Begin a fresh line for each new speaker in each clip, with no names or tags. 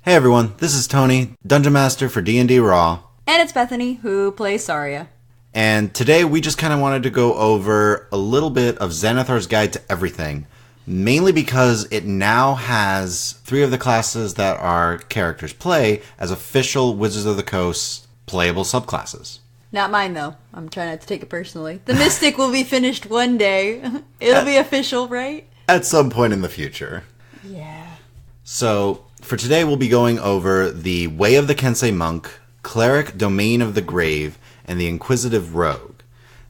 Hey everyone, this is Tony, Dungeon Master for DnD RAW.
And it's Bethany, who plays Saria.
And today we just kind of wanted to go over a little bit of Xanathar's Guide to Everything. Mainly because it now has 3 of the classes that our characters play as official Wizards of the Coast playable subclasses.
Not mine, though. I'm trying not to take it personally. The Mystic will be finished one day. It'll be official, right?
At some point in the future.
Yeah.
So, for today we'll be going over the Way of the Kensei Monk, Cleric Domain of the Grave, and the Inquisitive Rogue.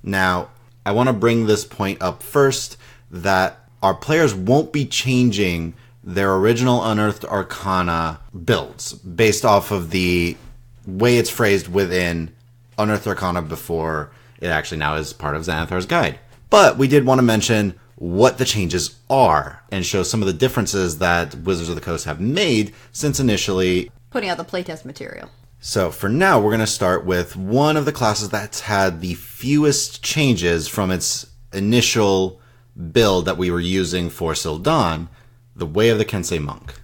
Now, I want to bring this point up first, that our players won't be changing their original Unearthed Arcana builds based off of the way it's phrased within Unearthed Arcana before it actually now is part of Xanathar's Guide. But we did want to mention what the changes are and show some of the differences that Wizards of the Coast have made since initially
putting out the playtest material.
So for now, we're going to start with one of the classes that's had the fewest changes from its initial build that we were using for Sildon, the Way of the Kensei Monk.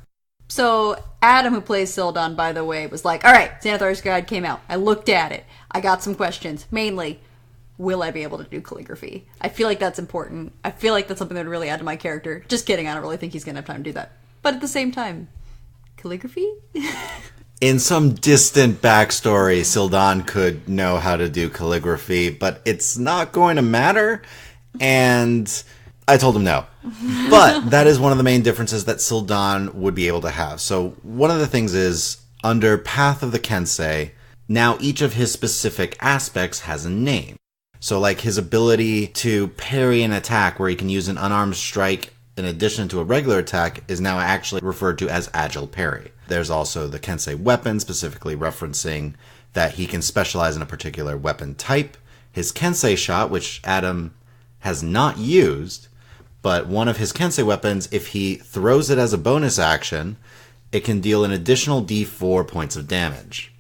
So Adam, who plays Sildon, by the way, was like, all right, Xanathar's Guide came out. I looked at it. I got some questions. Mainly, will I be able to do calligraphy? I feel like that's important. I feel like that's something that would really add to my character. Just kidding, I don't really think he's going to have time to do that. But at the same time, calligraphy?
In some distant backstory, Sildon could know how to do calligraphy, but it's not going to matter. And I told him no. But that is one of the main differences that Sildon would be able to have. So one of the things is, under Path of the Kensei, now each of his specific aspects has a name. So like his ability to parry an attack where he can use an unarmed strike in addition to a regular attack is now actually referred to as Agile Parry. There's also the Kensei weapon, specifically referencing that he can specialize in a particular weapon type. His Kensei shot, which Adam has not used, but one of his Kensei weapons, if he throws it as a bonus action, it can deal an additional d4 points of damage.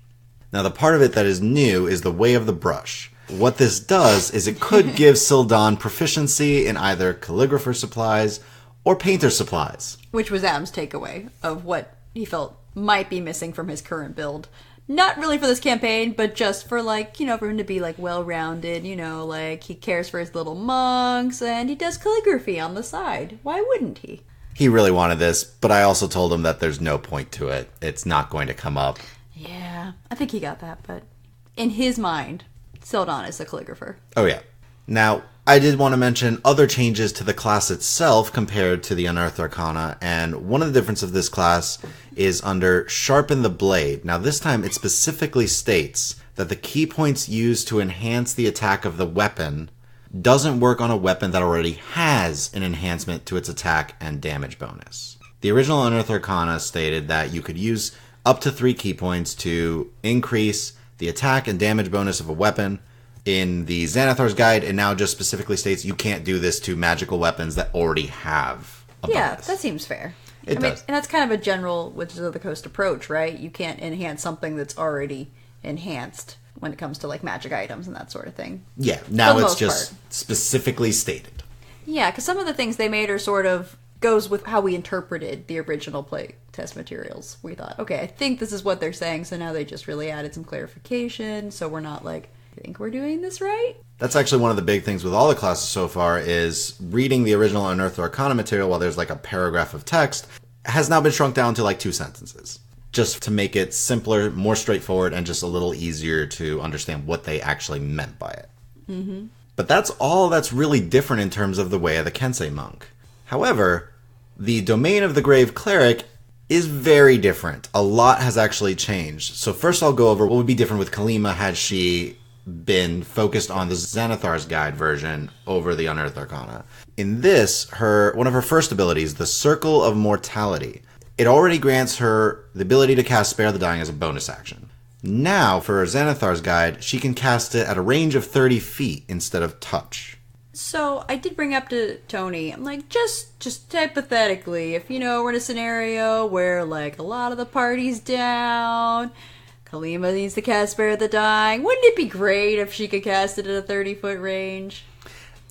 Now the part of it that is new is the Way of the Brush. What this does is it could give Sildon proficiency in either calligrapher supplies or painter supplies.
Which was Adam's takeaway of what he felt might be missing from his current build. Not really for this campaign, but just for, like, you know, for him to be, like, well-rounded, you know, like, he cares for his little monks, and he does calligraphy on the side. Why wouldn't he?
He really wanted this, but I also told him that there's no point to it. It's not going to come up.
Yeah, I think he got that, but in his mind, Sildon is a calligrapher.
Oh, yeah. Now, I did want to mention other changes to the class itself compared to the Unearthed Arcana, and one of the differences of this class is under Sharpen the Blade. Now, this time it specifically states that the key points used to enhance the attack of the weapon doesn't work on a weapon that already has an enhancement to its attack and damage bonus. The original Unearthed Arcana stated that you could use up to 3 key points to increase the attack and damage bonus of a weapon. In the Xanathar's Guide, it now just specifically states you can't do this to magical weapons that already have a bonus.
That seems fair.
It does.
And that's kind of a general Wizards of the Coast approach, right? You can't enhance something that's already enhanced when it comes to, like, magic items and that sort of thing.
Yeah, now it's just specifically stated.
Yeah, because some of the things they made are sort of goes with how we interpreted the original play test materials. We thought, okay, I think this is what they're saying, so now they just really added some clarification, so we're not like, I think we're doing this right?
That's actually one of the big things with all the classes so far is reading the original Unearthed Arcana material while there's like a paragraph of text has now been shrunk down to like 2 sentences. Just to make it simpler, more straightforward, and just a little easier to understand what they actually meant by it.
Mm-hmm.
But that's all that's really different in terms of the Way of the Kensei Monk. However, the Domain of the Grave Cleric is very different. A lot has actually changed. So first I'll go over what would be different with Kalima had she been focused on the Xanathar's Guide version over the Unearthed Arcana. In this, one of her first abilities, the Circle of Mortality, it already grants her the ability to cast Spare the Dying as a bonus action. Now, for Xanathar's Guide, she can cast it at a range of 30 feet instead of touch.
So, I did bring up to Tony, I'm like, just hypothetically, if, you know, we're in a scenario where, like, a lot of the party's down, Kalima needs to cast Spare the Dying, wouldn't it be great if she could cast it at a 30-foot range?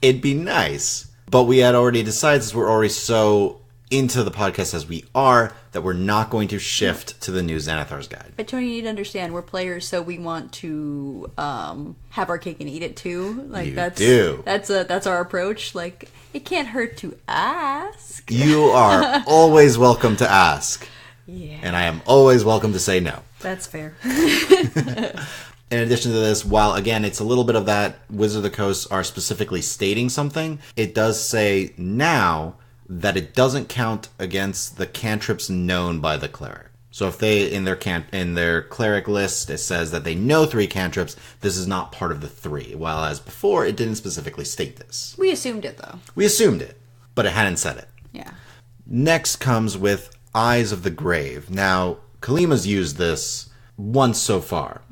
It'd be nice, but we had already decided, since we're already so into the podcast as we are, that we're not going to shift to the new Xanathar's Guide.
But Tony, you need to understand, we're players, so we want to have our cake and eat it too. Like
You
that's
do.
That's our approach. Like, it can't hurt to ask.
You are always welcome to ask.
Yeah.
And I am always welcome to say no.
That's fair.
In addition to this, while again it's a little bit of that Wizard of the Coast are specifically stating something, it does say now that it doesn't count against the cantrips known by the cleric. So if they in their cleric list it says that they know 3 cantrips, this is not part of the 3. While as before it didn't specifically state this.
We assumed it though.
We assumed it, but it hadn't said it.
Yeah.
Next comes with Eyes of the Grave. Now, Kalima's used this once so far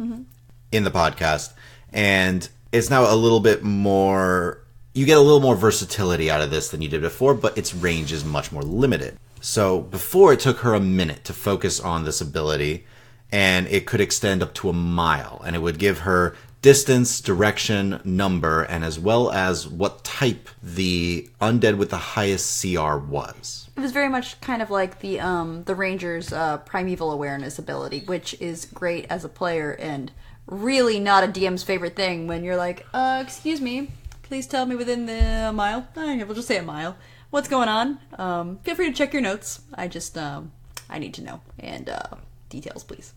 in the podcast, and it's now a little bit more... You get a little more versatility out of this than you did before, but its range is much more limited. So before, it took her a minute to focus on this ability, and it could extend up to a mile, and it would give her distance, direction, number, and as well as what type the undead with the highest CR was.
It was very much kind of like the Ranger's Primeval Awareness ability, which is great as a player and really not a DM's favorite thing when you're like, excuse me, please tell me within the mile. We'll just say a mile. What's going on? Feel free to check your notes. I just, I need to know. And details, please.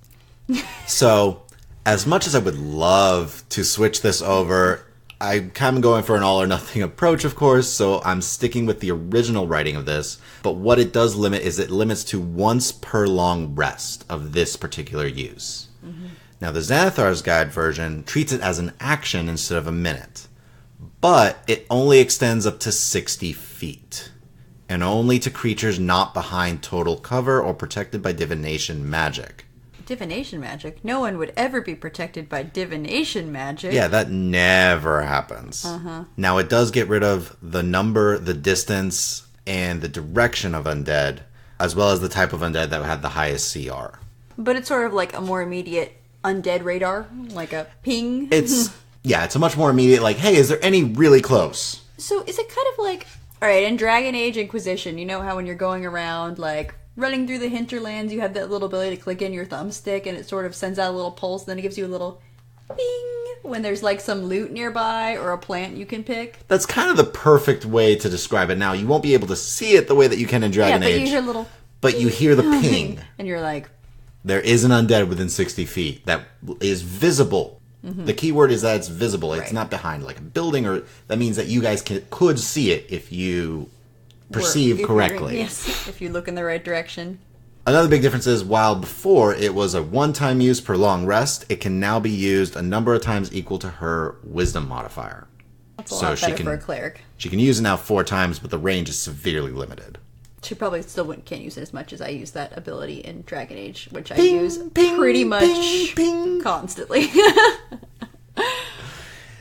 So, as much as I would love to switch this over, I'm kind of going for an all or nothing approach, of course, so I'm sticking with the original writing of this. But what it does limit is it limits to once per long rest of this particular use. Now, the Xanathar's Guide version treats it as an action instead of a minute. But it only extends up to 60 feet. And only to creatures not behind total cover or protected by divination magic.
Divination magic? No one would ever be protected by divination magic.
Yeah, that never happens. Now, it does get rid of the number, the distance, and the direction of undead, as well as the type of undead that had the highest CR.
But it's sort of like a more immediate undead radar, like a ping.
It's a much more immediate, like, hey, is there any really close?
So is it kind of like, alright, in Dragon Age Inquisition, you know how when you're going around, like, running through the hinterlands, you have that little ability to click in your thumbstick and it sort of sends out a little pulse, and then it gives you a little bing when there's like some loot nearby or a plant you can pick.
That's kind of the perfect way to describe it. Now, you won't be able to see it the way that you can in Dragon Age.
You hear a little
but you hear the ping.
And you're like...
There is an undead within 60 feet that is visible. The key word is that it's visible. It's not behind like a building, or that means that you guys could see it if you perceive correctly.
Yes, if you look in the right direction.
Another big difference is, while before it was a one-time use per long rest, it can now be used a number of times equal to her wisdom modifier.
That's a lot better for a cleric.
She can use it now 4 times, but the range is severely limited.
She probably still can't use it as much as I use that ability in Dragon Age, which I use pretty much constantly.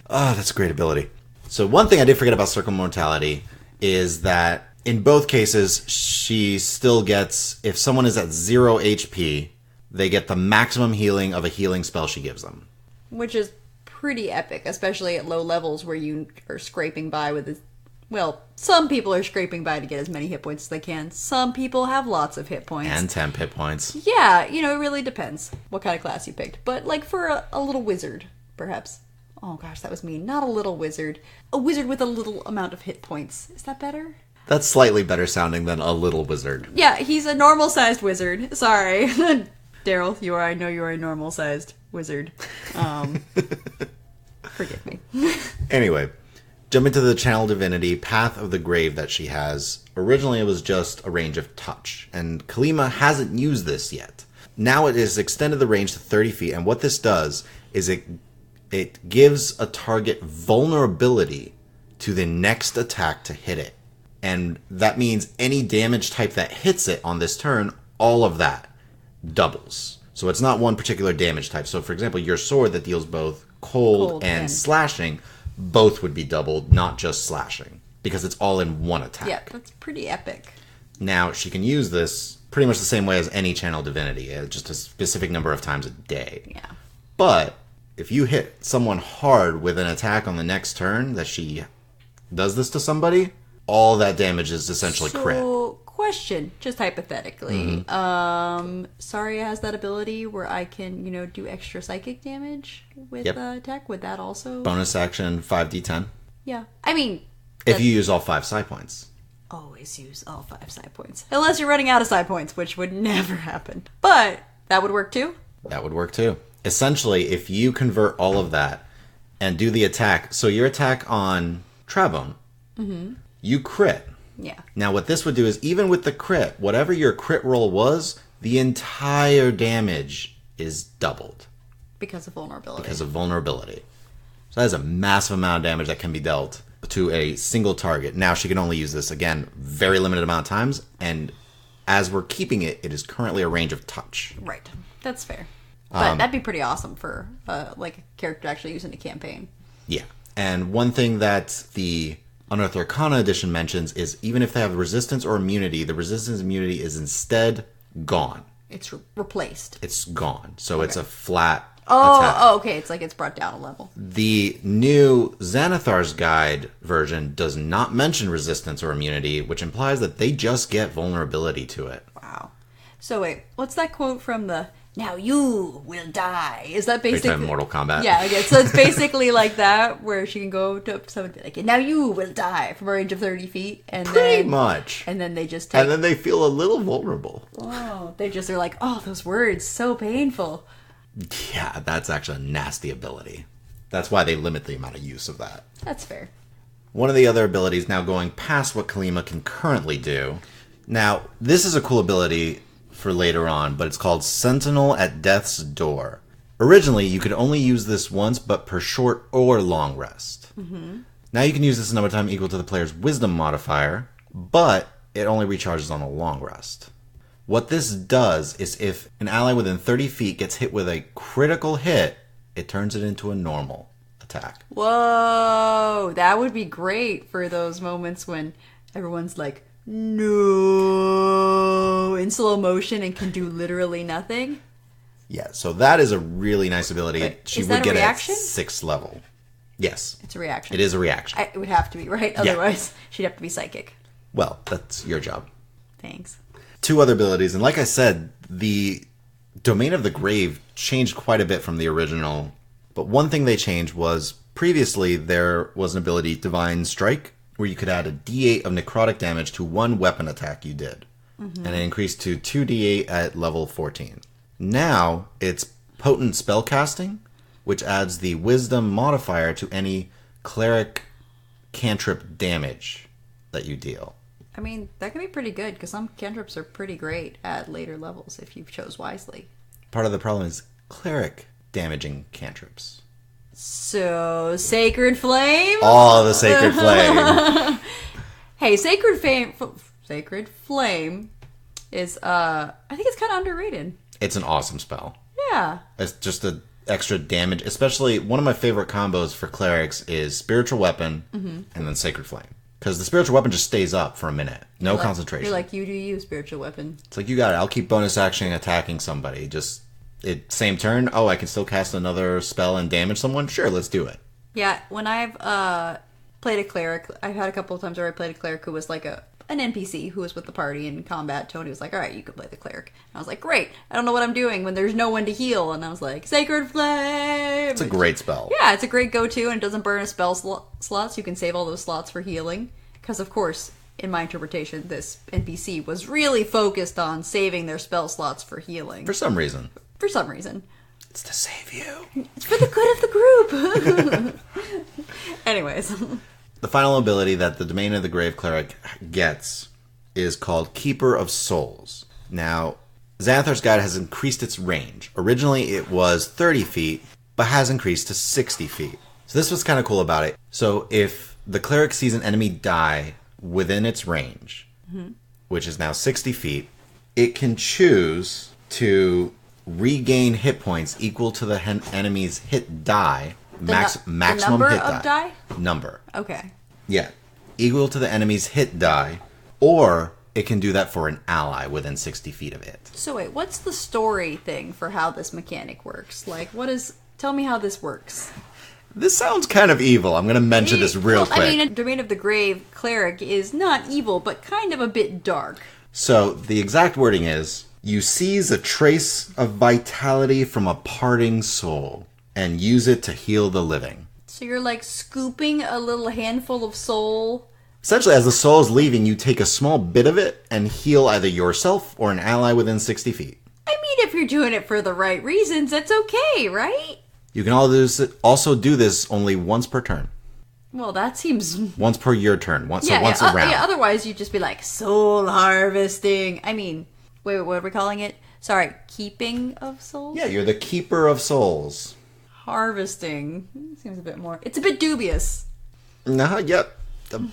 Oh, that's a great ability. So one thing I did forget about Circle Mortality is that in both cases, she still gets, if someone is at 0 HP, they get the maximum healing of a healing spell she gives them.
Which is pretty epic, especially at low levels where you are scraping by with... Well, some people are scraping by to get as many hit points as they can. Some people have lots of hit points.
And temp hit points.
Yeah, it really depends what kind of class you picked. But, like, for a little wizard, perhaps. Oh, gosh, that was mean. Not a little wizard. A wizard with a little amount of hit points. Is that better?
That's slightly better sounding than a little wizard.
Yeah, he's a normal-sized wizard. Sorry. Daryl, I know you are a normal-sized wizard. Forgive me.
Anyway. Jump into the Channel Divinity Path of the Grave that she has. Originally, it was just a range of touch, and Kalima hasn't used this yet. Now it has extended the range to 30 feet, and what this does is it gives a target vulnerability to the next attack to hit it. And that means any damage type that hits it on this turn, all of that doubles. So it's not one particular damage type. So, for example, your sword that deals both cold and slashing... both would be doubled, not just slashing, because it's all in one attack.
Yeah, that's pretty epic.
Now, she can use this pretty much the same way as any Channel Divinity, just a specific number of times a day.
Yeah.
But if you hit someone hard with an attack on the next turn that she does this to somebody, all that damage is essentially crit.
question, just hypothetically. Saria has that ability where I can, do extra psychic damage with attack. Would that also...
Bonus action, 5d10.
Yeah. I mean...
If you use all 5 psi points.
Always use all 5 psi points. Unless you're running out of psi points, which would never happen. But that would work too?
That would work too. Essentially, if you convert all of that and do the attack, so your attack on Travone, you crit.
Yeah.
Now what this would do is, even with the crit, whatever your crit roll was, the entire damage is doubled.
Because of vulnerability.
So that is a massive amount of damage that can be dealt to a single target. Now she can only use this, again, very limited amount of times, and as we're keeping it, it is currently a range of touch.
Right. That's fair. But that'd be pretty awesome for a character to actually use in a campaign.
Yeah. And one thing that the Unearthed Arcana edition mentions is even if they have resistance or immunity, the resistance immunity is instead gone.
It's replaced.
It's gone. So it's a flat attack.
Oh, okay. It's like it's brought down a level.
The new Xanathar's Guide version does not mention resistance or immunity, which implies that they just get vulnerability to it.
Wow. So wait, what's that quote from the... Now you will die. Is that basically...
Are you talking Mortal Kombat?
Yeah, okay. So it's basically like that, where she can go to someone and be like, now you will die from a range of 30 feet. And
Pretty much.
And then they just take...
And then they feel a little vulnerable.
Oh, they're like, oh, those words, so painful.
Yeah, that's actually a nasty ability. That's why they limit the amount of use of that.
That's fair.
One of the other abilities, now going past what Kalima can currently do. Now, this is a cool ability for later on, but it's called Sentinel at Death's Door. Originally, you could only use this once, but per short or long rest. Now you can use this a number of times equal to the player's wisdom modifier, but it only recharges on a long rest. What this does is if an ally within 30 feet gets hit with a critical hit, it turns it into a normal attack.
Whoa, that would be great for those moments when everyone's like, no, in slow motion and can do literally nothing.
Yeah, so that is a really nice ability.
Wait,
she
is
would
that a
get
reaction?
at 6th level. Yes.
It's a reaction.
It is a reaction.
It would have to be, right? Otherwise, she'd have to be psychic.
Well, that's your job.
Thanks.
2 other abilities, and like I said, the Domain of the Grave changed quite a bit from the original, but one thing they changed was previously there was an ability, Divine Strike, where you could add a d8 of necrotic damage to one weapon attack you did, and it increased to 2d8 at level 14. Now, it's Potent Spellcasting, which adds the Wisdom modifier to any cleric cantrip damage that you deal.
I mean, that can be pretty good, because some cantrips are pretty great at later levels if you chose wisely.
Part of the problem is cleric damaging cantrips.
So, Sacred Flame?
Oh, the Sacred Flame.
Hey, Sacred Flame is, I think it's kind of underrated.
It's an awesome spell.
Yeah.
It's just an extra damage, especially one of my favorite combos for clerics is Spiritual Weapon and then Sacred Flame. Because the Spiritual Weapon just stays up for a minute. No concentration.
You're like, you do you, Spiritual Weapon.
It's like, you got it. I'll keep bonus action attacking somebody. Just, same turn. Oh, I can still cast another spell and damage someone? Sure, let's do it.
Yeah, when I've played a cleric, I've had a couple of times where I played a cleric who was like an NPC who was with the party in combat. Tony was like, all right, you can play the cleric. And I was like, great. I don't know what I'm doing when there's no one to heal. And I was like, Sacred Flame.
It's a great spell.
Yeah, it's a great go-to, and it doesn't burn a spell slots. You can save all those slots for healing. Because, of course, in my interpretation, this NPC was really focused on saving their spell slots for healing.
For some reason. It's to save you.
It's for the good of the group. Anyways.
The final ability that the Domain of the Grave Cleric gets is called Keeper of Souls. Now, Xanathar's Guide has increased its range. Originally, it was 30 feet, but has increased to 60 feet. So this was kind of cool about it. So if the cleric sees an enemy die within its range, which is now 60 feet, it can choose to regain hit points equal to the enemy's hit die, maximum
number
hit
of die?
Number.
Okay.
Yeah. Equal to the enemy's hit die, or it can do that for an ally within 60 feet of it.
So wait, what's the story thing for how this mechanic works? Like, tell me how this works.
This sounds kind of evil. I'm going to mention this real quick.
I mean, a Domain of the Grave cleric is not evil, but kind of a bit dark.
So the exact wording is, you seize a trace of vitality from a parting soul and use it to heal the living.
So you're like scooping a little handful of soul.
Essentially, as the soul is leaving, you take a small bit of it and heal either yourself or an ally within 60 feet.
I mean, if you're doing it for the right reasons, that's okay, right?
You can also do this only once per turn.
Well, that seems...
Once per year turn. Once a round.
Yeah, otherwise you'd just be like, soul harvesting. I mean, wait, what are we calling it? Sorry, keeping of souls?
Yeah, you're the keeper of souls.
Harvesting. Seems a bit more... It's a bit dubious.
No, yep.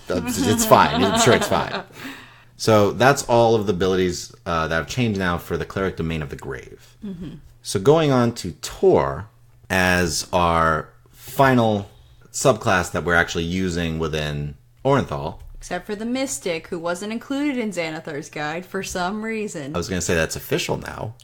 It's fine. I'm sure it's fine. So that's all of the abilities that have changed now for the Cleric Domain of the Grave. Mm-hmm. So going on to Tor as our final subclass that we're actually using within Orinthal.
Except for the Mystic, who wasn't included in Xanathar's guide for some reason.
I was going to say that's official now.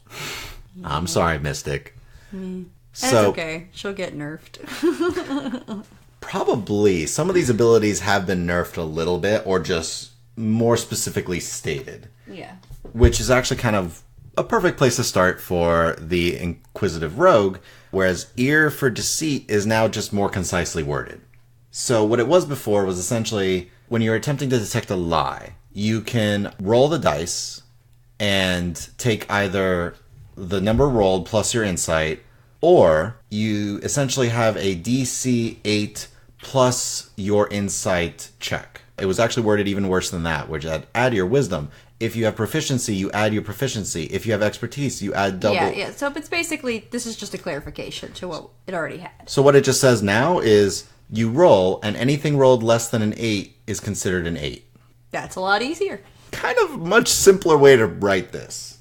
I'm sorry, Mystic.
That's okay. She'll get nerfed.
Probably. Some of these abilities have been nerfed a little bit, or just more specifically stated.
Yeah.
Which is actually kind of a perfect place to start for the Inquisitive Rogue, whereas Ear for Deceit is now just more concisely worded. So what it was before was essentially, when you're attempting to detect a lie, you can roll the dice and take either the number rolled plus your insight, or you essentially have a DC 8 plus your insight check. It was actually worded even worse than that, which add your wisdom. If you have proficiency, you add your proficiency. If you have expertise, you add double.
Yeah. So it's basically, this is just a clarification to what it already had.
So what it just says now is you roll, and anything rolled less than an 8 is considered an 8.
That's a lot easier.
Kind of much simpler way to write this.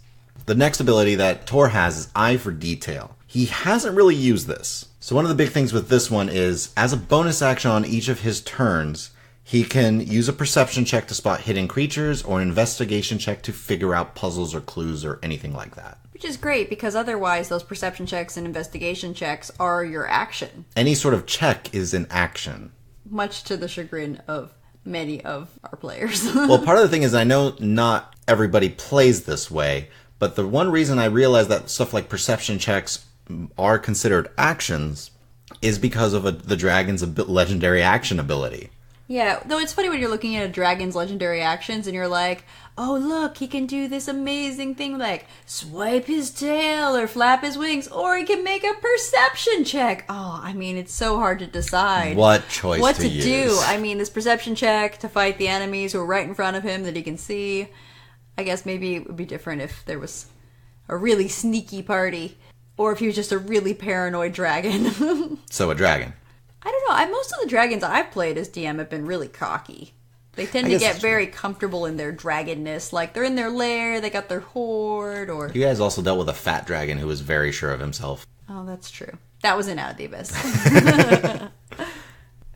The next ability that Tor has is Eye for Detail. He hasn't really used this. So one of the big things with this one is, as a bonus action on each of his turns, he can use a perception check to spot hidden creatures or an investigation check to figure out puzzles or clues or anything like that.
Which is great, because otherwise those perception checks and investigation checks are your action.
Any sort of check is an action.
Much to the chagrin of many of our players.
Well, part of the thing is, I know not everybody plays this way, but the one reason I realize that stuff like perception checks are considered actions is because of the dragon's legendary action ability.
Yeah, though it's funny when you're looking at a dragon's legendary actions and you're like, oh look, he can do this amazing thing like swipe his tail or flap his wings, or he can make a perception check. Oh, I mean, it's so hard to decide
what choice
what
to
use. Do. I mean, this perception check to fight the enemies who are right in front of him that he can see. I guess maybe it would be different if there was a really sneaky party, or if he was just a really paranoid dragon.
So a dragon.
I don't know. Most of the dragons I've played as DM have been really cocky. They tend to get very comfortable in their dragonness. Like, they're in their lair, they got their hoard, or...
You guys also dealt with a fat dragon who was very sure of himself.
Oh, that's true. That was in Out of the Abyss.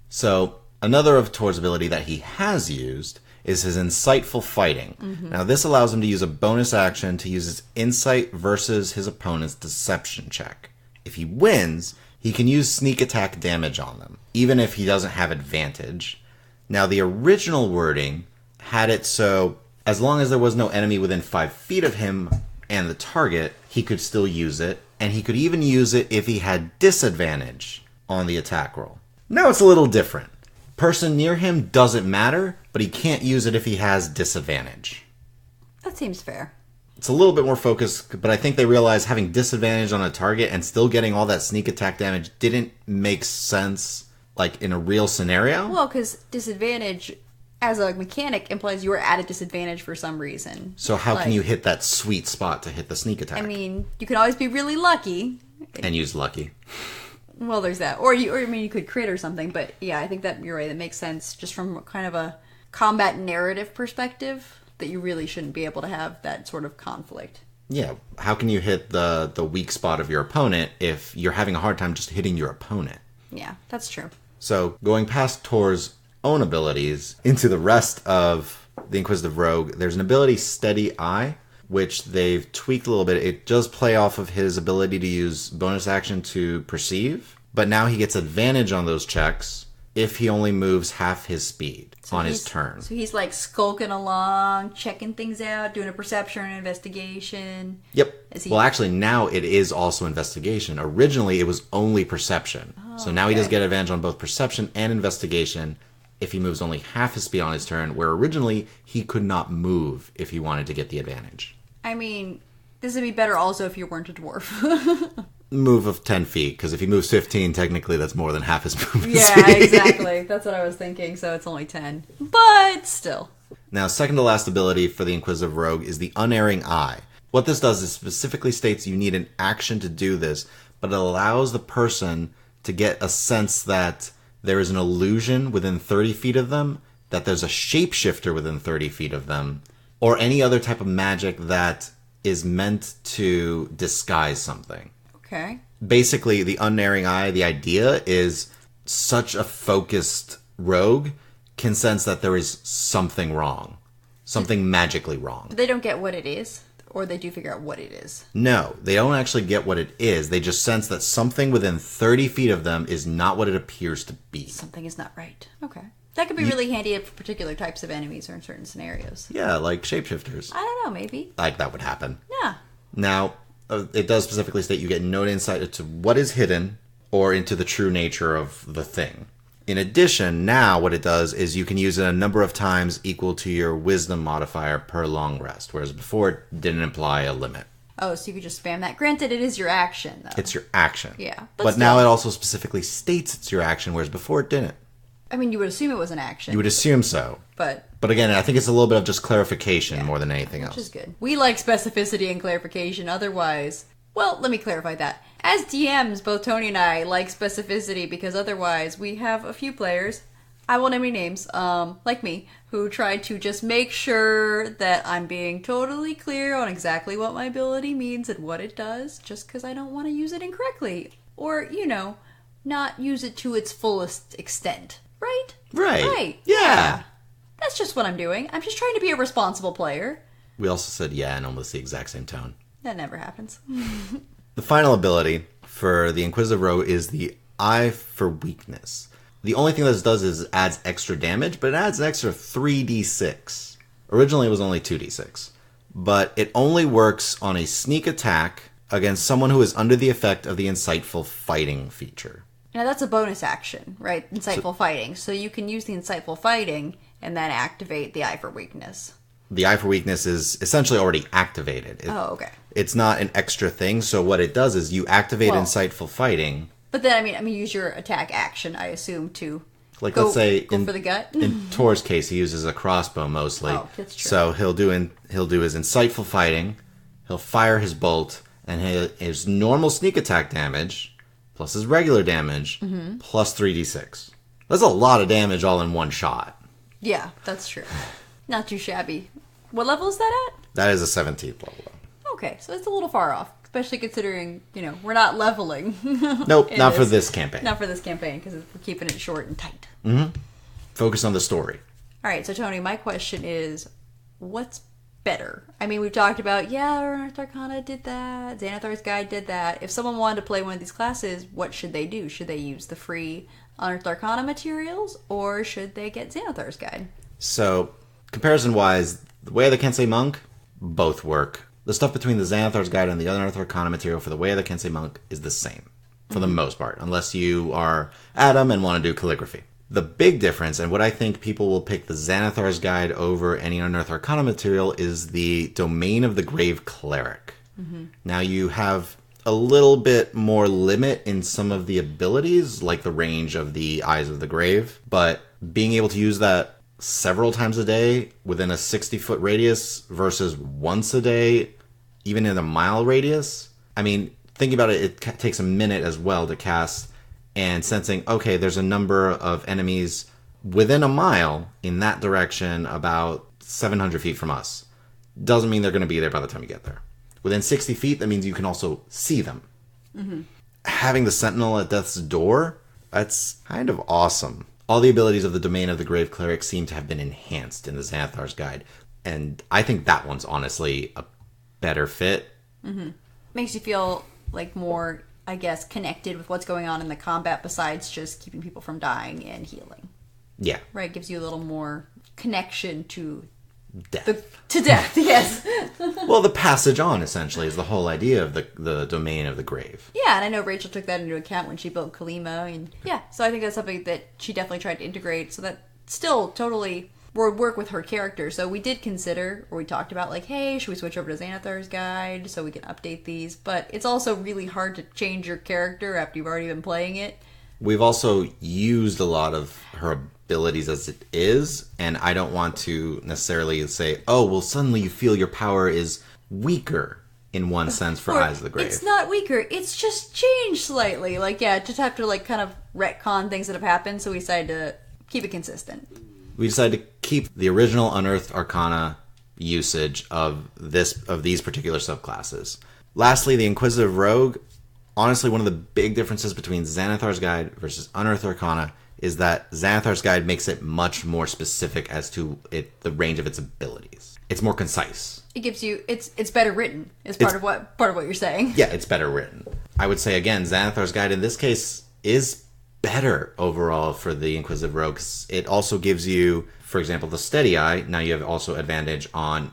So, another of Tor's ability that he has used is his Insightful Fighting. Mm-hmm. Now, this allows him to use a bonus action to use his insight versus his opponent's deception check. If he wins, he can use sneak attack damage on them, even if he doesn't have advantage. Now, the original wording had it so, as long as there was no enemy within 5 feet of him and the target, he could still use it, and he could even use it if he had disadvantage on the attack roll. Now it's a little different. Person near him doesn't matter, but he can't use it if he has disadvantage.
That seems fair.
It's a little bit more focused, but I think they realized having disadvantage on a target and still getting all that sneak attack damage didn't make sense, like, in a real scenario.
Well, because disadvantage, as a mechanic, implies you are at a disadvantage for some reason.
So how can you hit that sweet spot to hit the sneak attack?
I mean, you can always be really lucky.
And use lucky.
Well, there's that. Or you could crit or something, but yeah, I think that you're right. That makes sense just from kind of a combat narrative perspective, that you really shouldn't be able to have that sort of conflict.
Yeah, how can you hit the weak spot of your opponent if you're having a hard time just hitting your opponent?
Yeah, that's true.
So, going past Tor's own abilities into the rest of the Inquisitive Rogue, there's an ability, Steady Eye, which they've tweaked a little bit. It does play off of his ability to use bonus action to perceive, but now he gets advantage on those checks if he only moves half his speed on his turn.
So he's like skulking along, checking things out, doing a perception and investigation.
Yep. Well, actually, now it is also investigation. Originally, it was only perception. So now he does get advantage on both perception and investigation if he moves only half his speed on his turn, where originally he could not move if he wanted to get the advantage.
I mean, this would be better also if you weren't a dwarf.
Move of 10 feet, because if he moves 15, technically that's more than half his movement
yeah,
speed.
exactly. That's what I was thinking, so it's only 10. But still.
Now, second to last ability for the Inquisitive Rogue is the Unerring Eye. What this does is specifically states you need an action to do this, but it allows the person to get a sense that there is an illusion within 30 feet of them, that there's a shapeshifter within 30 feet of them, or any other type of magic that is meant to disguise something.
Okay.
Basically, the Unerring Eye, the idea is such a focused rogue can sense that there is something wrong. Something magically wrong.
But they don't get what it is? Or they do figure out what it is?
No, they don't actually get what it is. They just sense that something within 30 feet of them is not what it appears to be.
Something is not right. Okay. That could be really handy for particular types of enemies or in certain scenarios.
Yeah, like shapeshifters.
I don't know, maybe.
Like that would happen.
Yeah.
Now, it does specifically state you get no insight into what is hidden or into the true nature of the thing. In addition, now what it does is you can use it a number of times equal to your wisdom modifier per long rest, whereas before it didn't imply a limit.
Oh, so you could just spam that. Granted, it is your action, though.
It's your action.
Yeah.
But now it also specifically states it's your action, whereas before it didn't.
I mean, you would assume it was an action.
You would assume so.
But
again, I think it's a little bit of just clarification more than anything else.
Which is good. We like specificity and clarification. Otherwise, well, let me clarify that. As DMs, both Tony and I like specificity because otherwise we have a few players, I won't name any names, like me, who try to just make sure that I'm being totally clear on exactly what my ability means and what it does, just because I don't want to use it incorrectly. Or, not use it to its fullest extent. Right?
Right.
Yeah. That's just what I'm doing. I'm just trying to be a responsible player.
We also said yeah in almost the exact same tone.
That never happens.
The final ability for the Inquisitive Rogue is the Eye for Weakness. The only thing this does is adds extra damage, but it adds an extra 3d6. Originally it was only 2d6. But it only works on a sneak attack against someone who is under the effect of the Insightful Fighting feature.
Now that's a bonus action, right? Insightful Fighting. So you can use the Insightful Fighting and then activate the Eye for Weakness.
The Eye for Weakness is essentially already activated.
Oh, okay.
It's not an extra thing, so what it does is you activate Insightful Fighting.
But then, I mean, use your attack action, I assume, to
let's say
go for the gut.
In Tor's case, he uses a crossbow mostly.
Oh, that's true.
So he'll do his Insightful Fighting, he'll fire his bolt, and his normal sneak attack damage, plus his regular damage, plus 3d6. That's a lot of damage all in one shot.
Yeah, that's true. Not too shabby. What level is that at?
That is a 17th level.
Okay, so it's a little far off, especially considering, we're not leveling.
Nope, not for this campaign.
Not for this campaign, because we're keeping it short and tight.
Mm-hmm. Focus on the story.
All right, so Tony, my question is, what's better? I mean, we've talked about, Unearthed Arcana did that, Xanathar's Guide did that. If someone wanted to play one of these classes, what should they do? Should they use the free Unearthed Arcana materials, or should they get Xanathar's Guide?
So, comparison-wise, the Way of the Kensei Monk, both work. The stuff between the Xanathar's Guide and the Unearthed Arcana material for the Way of the Kensei Monk is the same, for the most part, unless you are Adam and want to do calligraphy. The big difference, and what I think people will pick the Xanathar's Guide over any Unearthed Arcana material, is the Domain of the Grave Cleric. Now, you have a little bit more limit in some of the abilities, like the range of the Eyes of the Grave, but being able to use that several times a day within a 60-foot radius versus once a day, even in a mile radius. I mean, thinking about it, it takes a minute as well to cast, and sensing, okay, there's a number of enemies within a mile in that direction, about 700 feet from us. Doesn't mean they're going to be there by the time you get there. Within 60 feet, that means you can also see them. Having the Sentinel at Death's Door, that's kind of awesome. All the abilities of the Domain of the Grave Cleric seem to have been enhanced in the Xanathar's Guide. And I think that one's honestly a better fit.
Makes you feel like more I guess, connected with what's going on in the combat besides just keeping people from dying and healing.
Yeah.
Right, gives you a little more connection to
Death.
to death, yes.
Well, the passage on, essentially, is the whole idea of the domain of the grave.
Yeah, and I know Rachel took that into account when she built Kalima, and yeah, so I think that's something that she definitely tried to integrate, so that still totally would work with her character. So we did consider, or we talked about, like, hey, should we switch over to Xanathar's guide so we can update these? But it's also really hard to change your character after you've already been playing it.
We've also used a lot of her abilities as it is, and I don't want to necessarily say, oh, well, suddenly you feel your power is weaker in one sense for Eyes of the Grave.
It's not weaker, it's just changed slightly. Like, yeah, just have to, like, kind of retcon things that have happened, so we decided to keep it consistent.
We decided to keep the original Unearthed Arcana usage of these particular subclasses. Lastly, the Inquisitive Rogue. Honestly, one of the big differences between Xanathar's Guide versus Unearthed Arcana is that Xanathar's Guide makes it much more specific as to the range of its abilities. It's more concise.
It gives you it's better written. Is part of what you're saying.
Yeah, it's better written. I would say again, Xanathar's Guide in this case is better overall for the Inquisitive Rogue. 'Cause it also gives you, for example, the Steady Eye. Now you have also advantage on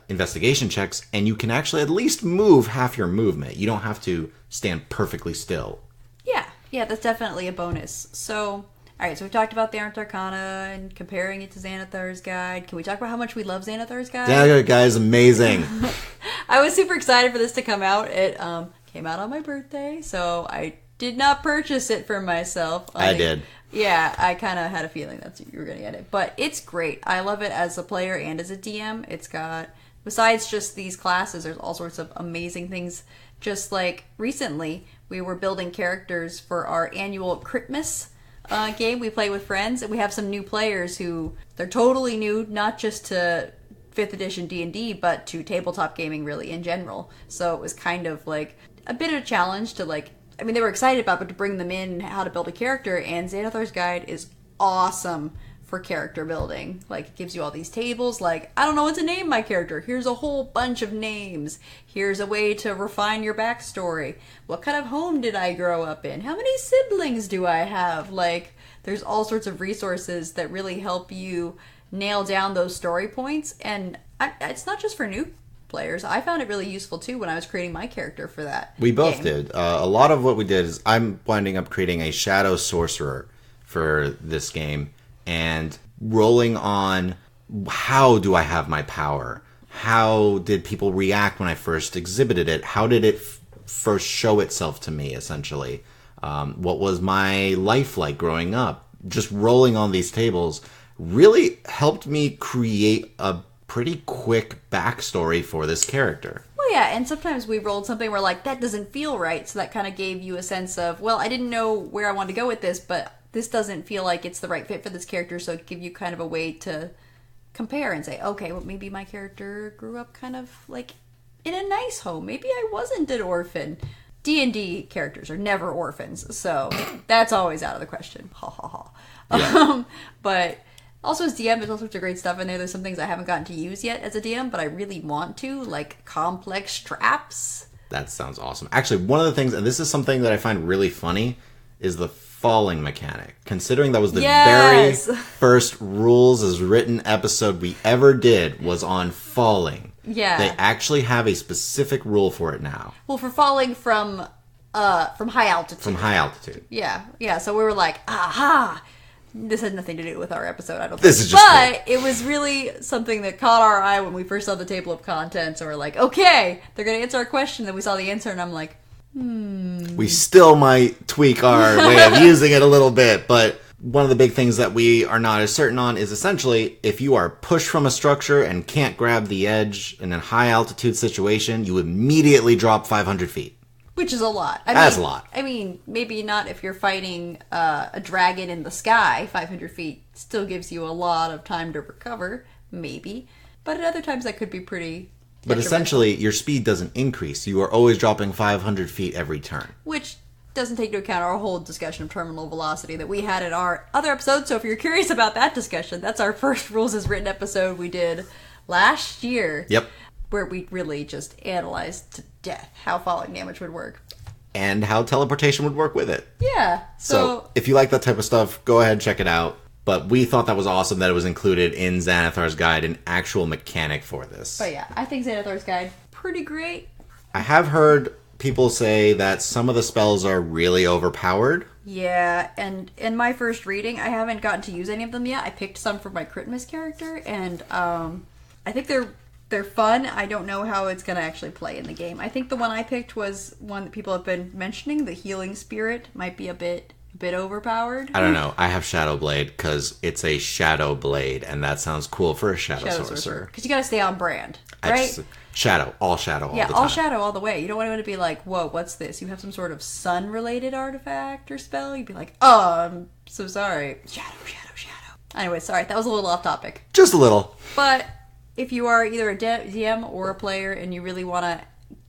investigation checks, and you can actually at least move half your movement. You don't have to stand perfectly still.
Yeah, that's definitely a bonus. So, alright, so we talked about the Unearthed Arcana and comparing it to Xanathar's Guide. Can we talk about how much we love Xanathar's Guide?
Xanathar's Guide is amazing.
I was super excited for this to come out. It came out on my birthday, so I did not purchase it for myself.
I did.
Yeah, I kind of had a feeling that you were going to get it. But it's great. I love it as a player and as a DM. It's got, besides just these classes, there's all sorts of amazing things. Just like recently, we were building characters for our annual Christmas game we play with friends. And we have some new players who, they're totally new, not just to 5th edition D&D, but to tabletop gaming really in general. So it was kind of like a bit of a challenge to like, I mean, they were excited about it, but to bring them in how to build a character, and Xanathar's Guide is awesome for character building. Like, it gives you all these tables, like, I don't know what to name my character. Here's a whole bunch of names. Here's a way to refine your backstory. What kind of home did I grow up in? How many siblings do I have? Like, there's all sorts of resources that really help you nail down those story points, and it's not just for new players. I found it really useful too when I was creating my character for that.
We both did. A lot of what we did is I'm winding up creating a shadow sorcerer for this game and rolling on how do I have my power? How did people react when I first exhibited it? How did it first show itself to me, essentially? What was my life like growing up? Just rolling on these tables really helped me create a pretty quick backstory for this character.
Well, yeah, and sometimes we rolled something where, like, that doesn't feel right, so that kind of gave you a sense of, well, I didn't know where I wanted to go with this, but this doesn't feel like it's the right fit for this character, so it give you kind of a way to compare and say, okay, well, maybe my character grew up kind of, like, in a nice home. Maybe I wasn't an orphan. D&D characters are never orphans, so that's always out of the question. Ha ha ha.
Yeah.
But also as DM, there's all sorts of great stuff in there. There's some things I haven't gotten to use yet as a DM, but I really want to, like complex traps.
That sounds awesome. Actually, one of the things, and this is something that I find really funny, is the falling mechanic. Considering that was the very first rules as written episode we ever did was on falling.
Yeah.
They actually have a specific rule for it now.
Well, for falling from high altitude.
From high altitude.
Yeah. Yeah, so we were like, aha! This had nothing to do with our episode, I don't think.
This is just
But it was really something that caught our eye when we first saw the table of contents, and we're like, okay, they're going to answer our question. Then we saw the answer, and I'm like,
We still might tweak our way of using it a little bit, but one of the big things that we are not as certain on is essentially if you are pushed from a structure and can't grab the edge in a high altitude situation, you immediately drop 500 feet.
which is a lot.
That's a lot.
I mean, maybe not if you're fighting a dragon in the sky. 500 feet still gives you a lot of time to recover, maybe. But at other times that could be pretty...
But essentially, your speed doesn't increase. You are always dropping 500 feet every turn.
Which doesn't take into account our whole discussion of terminal velocity that we had in our other episode. So if you're curious about that discussion, that's our first Rules as Written episode we did last year.
Yep.
Where we really just analyzed to death how falling damage would work.
and how teleportation would work with it.
Yeah.
So if you like that type of stuff, go ahead and check it out. But we thought that was awesome that it was included in Xanathar's Guide, an actual mechanic for this.
But yeah, I think Xanathar's Guide, pretty great.
I have heard people say that some of the spells are really overpowered.
Yeah, and in my first reading, I haven't gotten to use any of them yet. I picked some for my Critmas character, and I think they're fun. I don't know how it's going to actually play in the game. I think the one I picked was one that people have been mentioning. The Healing Spirit might be a bit overpowered.
I don't know. I have Shadow Blade because it's a Shadow Blade, and that sounds cool for a Shadow Sorcerer.
Because you got to stay on brand, right?
Shadow all the time.
Yeah, all Shadow all the way. You don't want to be like, whoa, what's this? You have some sort of sun-related artifact or spell. You'd be like, oh, I'm so sorry. Shadow. Anyway, sorry, that was a little off topic.
Just a little.
But if you are either a DM or a player and you really want to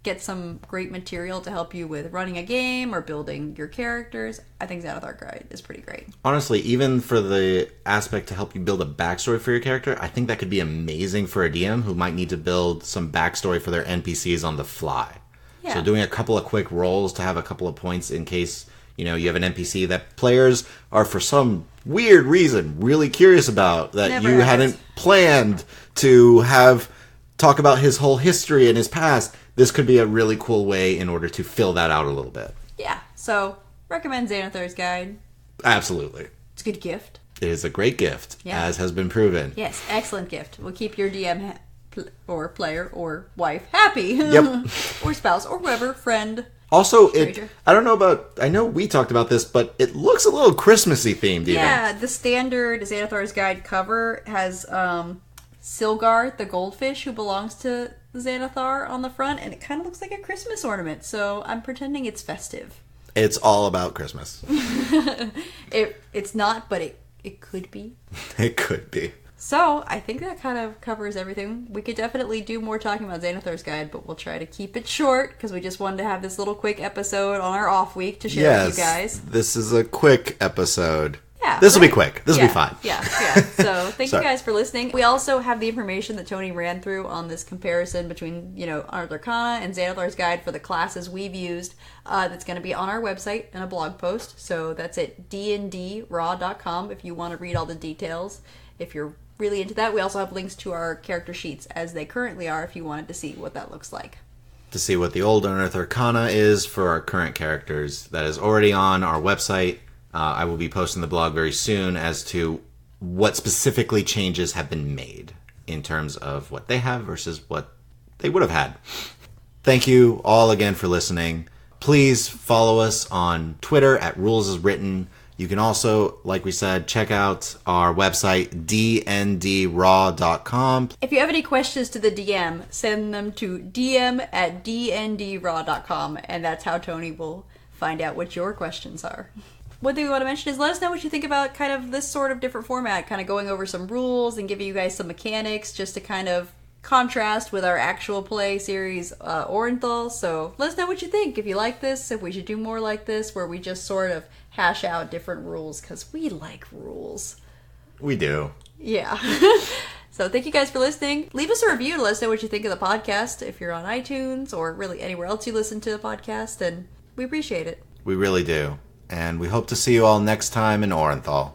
get some great material to help you with running a game or building your characters, I think Xanathar Guide is pretty great.
Honestly, even for the aspect to help you build a backstory for your character, I think that could be amazing for a DM who might need to build some backstory for their NPCs on the fly. Yeah. So doing a couple of quick rolls to have a couple of points in case, you know, you have an NPC that players are for some weird reason really curious about that you hadn't planned to have talk about his whole history and his past. This could be a really cool way in order to fill that out a little bit.
Yeah, so recommend Xanathar's Guide.
Absolutely.
It's a good gift.
It is a great gift, as has been proven.
Yes, excellent gift. Will keep your DM or player or wife happy.
Yep.
Or spouse or whoever, friend.
Also, I know we talked about this, but it looks a little Christmassy themed even.
Yeah, the standard Xanathar's Guide cover has Silgar, the goldfish who belongs to Xanathar on the front, and it kind of looks like a Christmas ornament, so I'm pretending it's festive.
It's all about Christmas.
It's not, but it could be.
It could be.
So, I think that kind of covers everything. We could definitely do more talking about Xanathar's Guide, but we'll try to keep it short, because we just wanted to have this little quick episode on our off week to share with you guys.
This is a quick episode.
Yeah,
this will be quick. This will be fine.
Yeah. So thank you guys for listening. We also have the information that Tony ran through on this comparison between, Unearthed Arcana and Xanathar's Guide for the classes we've used. That's going to be on our website in a blog post. So that's at DnDRAW.com if you want to read all the details. If you're really into that, we also have links to our character sheets as they currently are if you wanted to see what that looks like.
To see what the old Unearthed Arcana is for our current characters, that is already on our website. I will be posting the blog very soon as to what specifically changes have been made in terms of what they have versus what they would have had. Thank you all again for listening. Please follow us on Twitter at RulesAsWritten. You can also, like we said, check out our website, DnDRAW.com.
If you have any questions to the DM, send them to DM@DnDRAW.com, and that's how Tony will find out what your questions are. One thing we want to mention is let us know what you think about kind of this sort of different format, kind of going over some rules and giving you guys some mechanics just to kind of contrast with our actual play series, Orinthal. So let us know what you think. If you like this, if we should do more like this, where we just sort of hash out different rules, because we like rules.
We do.
Yeah. So thank you guys for listening. Leave us a review to let us know what you think of the podcast if you're on iTunes or really anywhere else you listen to the podcast, and we appreciate it.
We really do. And we hope to see you all next time in Orinthal.